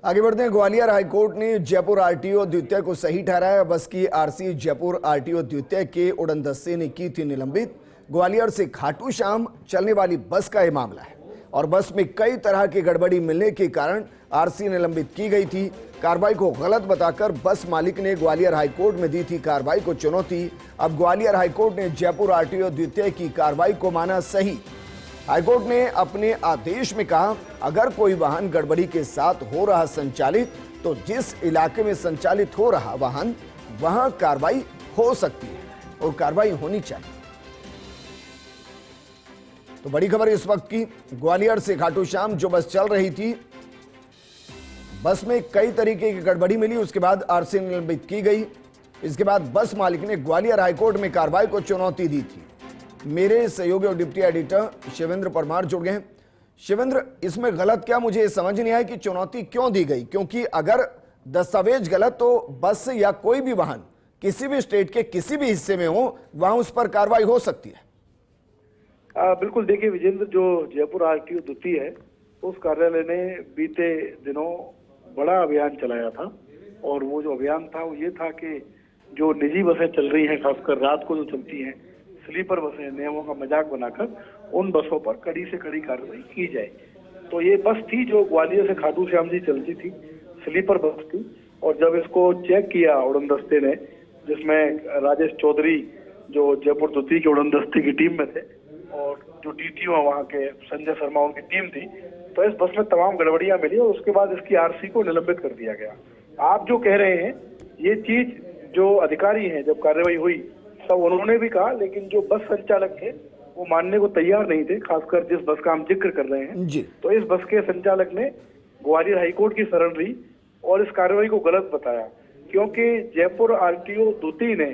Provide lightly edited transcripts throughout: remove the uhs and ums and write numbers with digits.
आगे बढ़ते हैं। ग्वालियर हाईकोर्ट ने जयपुर आरटीओ द्वितीय को सही ठहराया। बस की आरसी जयपुर आरटीओ द्वितीय के उड़न दस्ते ने की थी निलंबित। ग्वालियर से खाटू श्याम चलने वाली बस का यह मामला है और बस में कई तरह की गड़बड़ी मिलने के कारण आरसी निलंबित की गई थी। कार्रवाई को गलत बताकर बस मालिक ने ग्वालियर हाईकोर्ट में दी थी कार्रवाई को चुनौती। अब ग्वालियर हाईकोर्ट ने जयपुर आरटीओ द्वितीय की कार्रवाई को माना सही। हाईकोर्ट ने अपने आदेश में कहा, अगर कोई वाहन गड़बड़ी के साथ हो रहा संचालित तो जिस इलाके में संचालित हो रहा वाहन वहां कार्रवाई हो सकती है और कार्रवाई होनी चाहिए। तो बड़ी खबर इस वक्त की, ग्वालियर से खाटू श्याम जो बस चल रही थी, बस में कई तरीके की गड़बड़ी मिली। उसके बाद आरसी निलंबित की गई। इसके बाद बस मालिक ने ग्वालियर हाईकोर्ट में कार्रवाई को चुनौती दी थी। मेरे सहयोगी और डिप्टी एडिटर शिवेंद्र परमार जुड़ गए हैं। शिवेंद्र, इसमें गलत क्या, मुझे समझ नहीं आया कि चुनौती क्यों दी गई, क्योंकि अगर दस्तावेज गलत तो बस या कोई भी वाहन किसी भी स्टेट के किसी भी हिस्से में हो वहां उस पर कार्रवाई हो सकती है। बिल्कुल, देखिए विजेंद्र, जो जयपुर आरटीओ द्वितीय है उस कार्यालय ने बीते दिनों बड़ा अभियान चलाया था और वो जो अभियान था वो ये था कि जो निजी बसें चल रही हैं, खासकर रात को जो चलती हैं स्लीपर बसें, नियमों का मजाक बनाकर उन बसों पर कड़ी से कड़ी कार्रवाई की जाए। तो ये बस थी जो ग्वालियर से खाटू श्याम जी चलती थी, स्लीपर बस थी। और जब इसको चेक किया उड़न दस्ते ने, जिसमें राजेश चौधरी जो जयपुर द्वितीय के उड़न दस्ते की टीम में थे और जो डीटीओ है वहाँ के संजय शर्मा उनकी टीम थी, तो इस बस में तमाम गड़बड़ियां मिली और उसके बाद इसकी आरसी को निलंबित कर दिया गया। आप जो कह रहे हैं ये चीज जो अधिकारी हैं, जब कार्रवाई हुई तब उन्होंने भी कहा, लेकिन जो बस संचालक थे वो मानने को तैयार नहीं थे, खासकर जिस बस का हम जिक्र कर रहे हैं जी। तो इस बस के संचालक ने ग्वालियर हाईकोर्ट की शरण ली और इस कार्रवाई को गलत बताया, क्योंकि जयपुर आरटीओ द्वितीय ने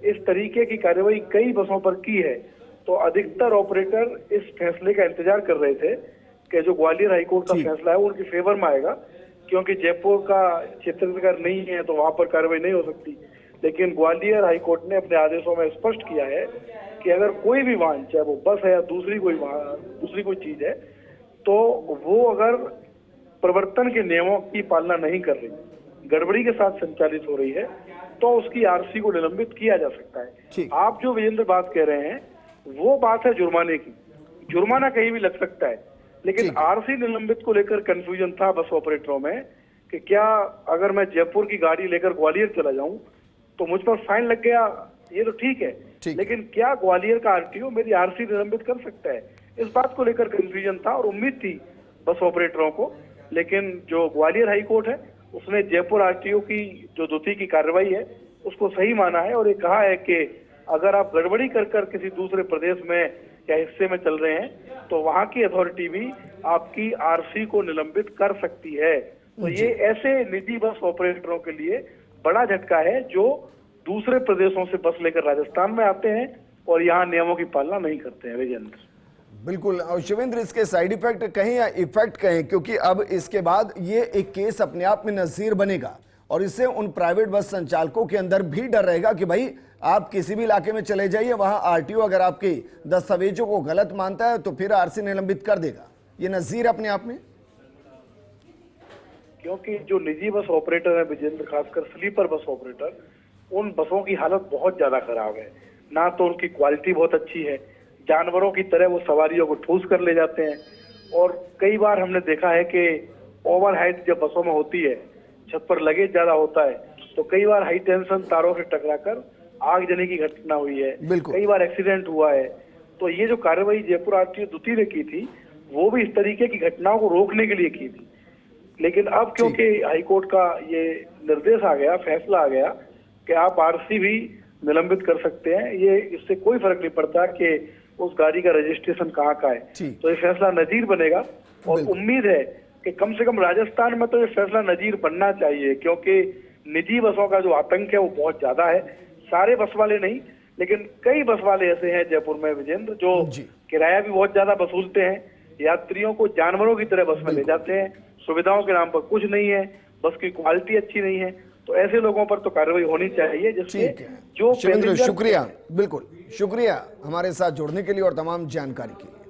इस तरीके की कार्रवाई कई बसों पर की है। तो अधिकतर ऑपरेटर इस फैसले का इंतजार कर रहे थे कि जो ग्वालियर हाईकोर्ट का फैसला है वो उनके फेवर में आएगा, क्योंकि जयपुर का क्षेत्राधिकार नहीं है तो वहां पर कार्रवाई नहीं हो सकती। लेकिन ग्वालियर हाईकोर्ट ने अपने आदेशों में स्पष्ट किया है कि अगर कोई भी वाहन, चाहे वो बस है या दूसरी कोई चीज है, तो वो अगर प्रवर्तन के नियमों की पालना नहीं कर रही, गड़बड़ी के साथ संचालित हो रही है, तो उसकी आरसी को निलंबित किया जा सकता है। आप जो विजेंद्र बात कह रहे हैं वो बात है जुर्माने की। जुर्माना कहीं भी लग सकता है, लेकिन आरसी निलंबित को लेकर कंफ्यूजन था बस ऑपरेटरों में कि क्या अगर मैं जयपुर की गाड़ी लेकर ग्वालियर चला जाऊं तो मुझ पर फाइन लग गया, ये तो ठीक है, लेकिन क्या ग्वालियर का आरटीओ मेरी आरसी निलंबित कर सकता है? इस बात को लेकर कंफ्यूजन था और उम्मीद थी बस ऑपरेटरों को। लेकिन जो ग्वालियर हाईकोर्ट है उसने जयपुर आरटीओ की जो द्वितीय की कार्रवाई है उसको सही माना है और ये कहा है कि अगर आप गड़बड़ी कर किसी दूसरे प्रदेश में या हिस्से में चल रहे हैं तो वहां की अथॉरिटी भी आपकी आरसी को निलंबित कर सकती है। तो ये ऐसे निजी बस ऑपरेटरों के लिए बड़ा झटका है जो दूसरे प्रदेशों से बस लेकर राजस्थान में आते हैं और यहाँ नियमों की पालना नहीं करते हैं। विजेंद्र, बिल्कुल। और शिवेंद्र, इसके साइड इफेक्ट कहें या इफेक्ट कहें, क्योंकि अब इसके बाद ये एक केस अपने आप में नजीर बनेगा और इससे उन प्राइवेट बस संचालकों के अंदर भी डर रहेगा कि भाई आप किसी भी इलाके में चले जाइए, वहां आरटीओ अगर आपके दस्तावेजों को गलत मानता है तो फिर आरसी निलंबित कर देगा। ये नजीर अपने आप में, क्योंकि जो निजी बस ऑपरेटर है विजेंद्र, खासकर स्लीपर बस ऑपरेटर, उन बसों की हालत बहुत ज्यादा खराब है। ना तो उनकी क्वालिटी बहुत अच्छी है, जानवरों की तरह वो सवारियों को ठूस कर ले जाते हैं और कई बार हमने देखा है कि ओवर हाइट जब बसों में होती है, छत पर लगेज ज्यादा होता है, तो कई बार हाई टेंशन तारों से टकराकर आग जलने की घटना हुई है, कई बार एक्सीडेंट हुआ है। तो ये जो कार्रवाई जयपुर आरटीओ द्वितीय ने की थी वो भी इस तरीके की घटनाओं को रोकने के लिए की थी। लेकिन अब क्योंकि हाईकोर्ट का ये निर्देश आ गया, फैसला आ गया कि आप आरसी भी निलंबित कर सकते हैं, ये इससे कोई फर्क नहीं पड़ता कि उस गाड़ी का रजिस्ट्रेशन कहाँ का है। तो ये फैसला नजीर बनेगा और उम्मीद है कि कम से कम राजस्थान में तो ये फैसला नजीर बनना चाहिए, क्योंकि निजी बसों का जो आतंक है वो बहुत ज्यादा है। सारे बस वाले नहीं, लेकिन कई बस वाले ऐसे हैं जयपुर में विजेंद्र जो किराया भी बहुत ज्यादा वसूलते हैं, यात्रियों को जानवरों की तरह बस में ले जाते हैं, सुविधाओं के नाम पर कुछ नहीं है, बस की क्वालिटी अच्छी नहीं है। तो ऐसे लोगों पर तो कार्रवाई होनी चाहिए जिससे जो शुक्रिया, बिल्कुल शुक्रिया हमारे साथ जुड़ने के लिए और तमाम जानकारी के लिए।